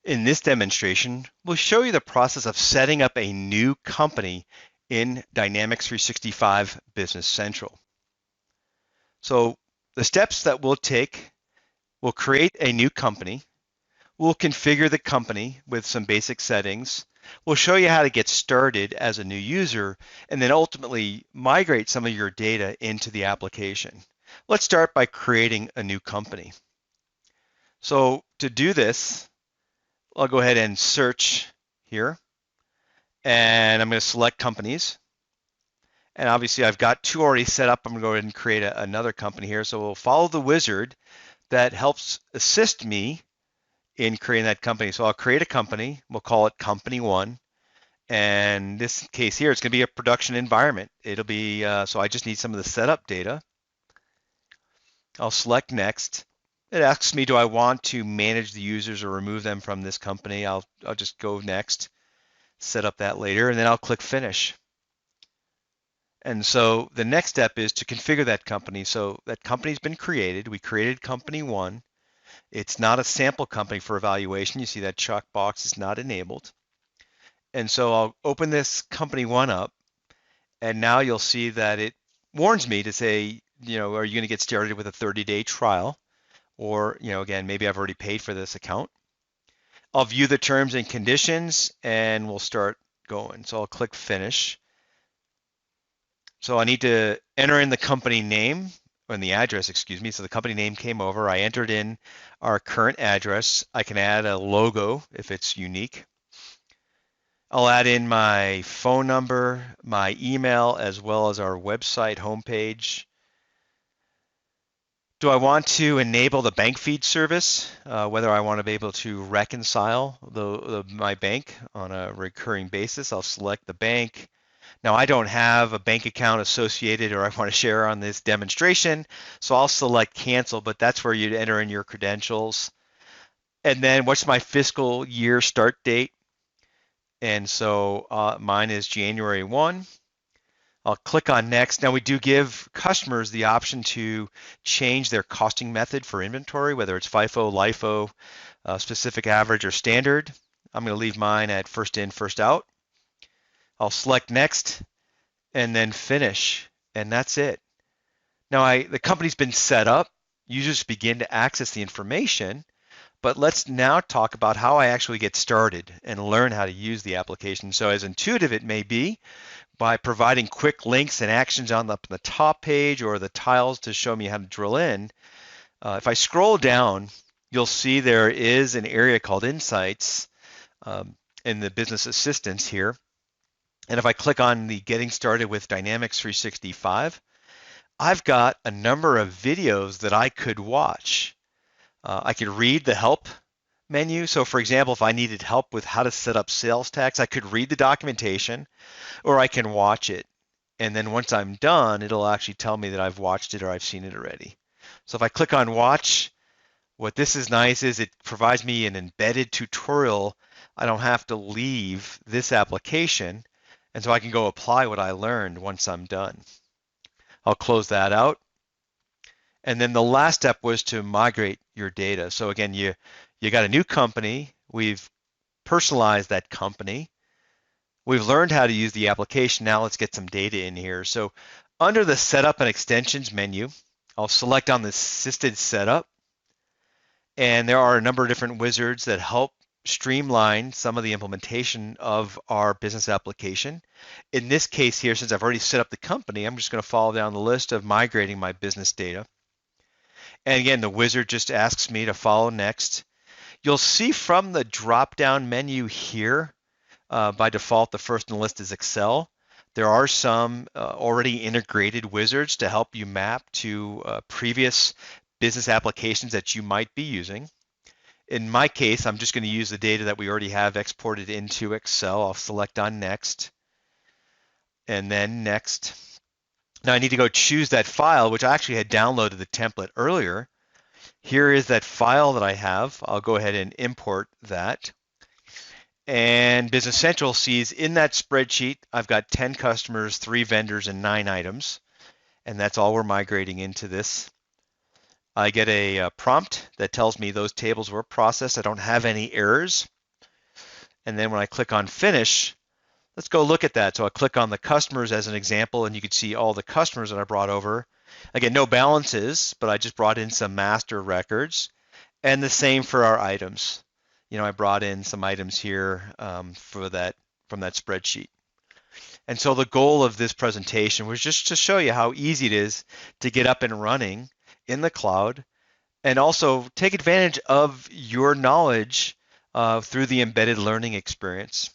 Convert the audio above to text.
In this demonstration, we'll show you the process of setting up a new company in Dynamics 365 Business Central. So the steps that we'll take, we'll create a new company. We'll configure the company with some basic settings. We'll show you how to get started as a new user and then ultimately migrate some of your data into the application. Let's start by creating a new company. So to do this, I'll go ahead and search here, and I'm going to select companies. And obviously I've got two already set up. I'm going to go ahead and create another company here. So we'll follow the wizard that helps assist me in creating that company. So I'll create a company. We'll call it Company One. And this case here, it's going to be a production environment. It'll be, so I just need some of the setup data. I'll select next. It asks me, do I want to manage the users or remove them from this company? I'll just go next, set up that later, and then I'll click finish. And so the next step is to configure that company. So that company's been created. We created company one. It's not a sample company for evaluation. You see that checkbox is not enabled. And so I'll open this company one up, and now you'll see that it warns me to say, are you going to get started with a 30-day trial? Or, again, maybe I've already paid for this account. I'll view the terms and conditions, and we'll start going. So I'll click finish. So I need to enter in the company name and the address, excuse me. So the company name came over. I entered in our current address. I can add a logo if it's unique. I'll add in my phone number, my email, as well as our website homepage. Do I want to enable the bank feed service, whether I want to be able to reconcile my bank on a recurring basis? I'll select the bank. Now I don't have a bank account associated or I want to share on this demonstration, so I'll select cancel, but that's where you'd enter in your credentials. And then what's my fiscal year start date? And so mine is January 1. I'll click on next. Now we do give customers the option to change their costing method for inventory, whether it's FIFO, LIFO, specific average, or standard. I'm going to leave mine at first in, first out. I'll select next and then finish, and that's it. Now the company's been set up. Users begin to access the information, but let's now talk about how I actually get started and learn how to use the application. So as intuitive it may be, by providing quick links and actions on the top page or the tiles to show me how to drill in, if I scroll down, you'll see there is an area called Insights in the Business Assistance here. And if I click on the Getting Started with Dynamics 365, I've got a number of videos that I could watch. I could read the help menu. So for example, if I needed help with how to set up sales tax, I could read the documentation or I can watch it. And then once I'm done, it'll actually tell me that I've watched it or I've seen it already. So if I click on watch, what this is nice is it provides me an embedded tutorial. I don't have to leave this application. And so I can go apply what I learned once I'm done. I'll close that out. And then the last step was to migrate your data. So again, you got a new company. We've personalized that company. We've learned how to use the application. Now let's get some data in here. So under the Setup and Extensions menu, I'll select on the Assisted Setup. And there are a number of different wizards that help streamline some of the implementation of our business application. In this case here, since I've already set up the company, I'm just going to follow down the list of migrating my business data. And again, the wizard just asks me to follow next. You'll see from the drop-down menu here, by default, the first in the list is Excel. There are some already integrated wizards to help you map to previous business applications that you might be using. In my case, I'm just going to use the data that we already have exported into Excel. I'll select on next and then next. Now I need to go choose that file, which I actually had downloaded the template earlier. Here is that file that I have. I'll go ahead and import that. And Business Central sees in that spreadsheet, I've got 10 customers, 3 vendors, and 9 items. And that's all we're migrating into this. I get a prompt that tells me those tables were processed. I don't have any errors. And then when I click on finish, let's go look at that. So I click on the customers as an example, and you can see all the customers that I brought over. Again, no balances, but I just brought in some master records. And the same for our items. I brought in some items here for that from that spreadsheet. And so the goal of this presentation was just to show you how easy it is to get up and running in the cloud and also take advantage of your knowledge through the embedded learning experience.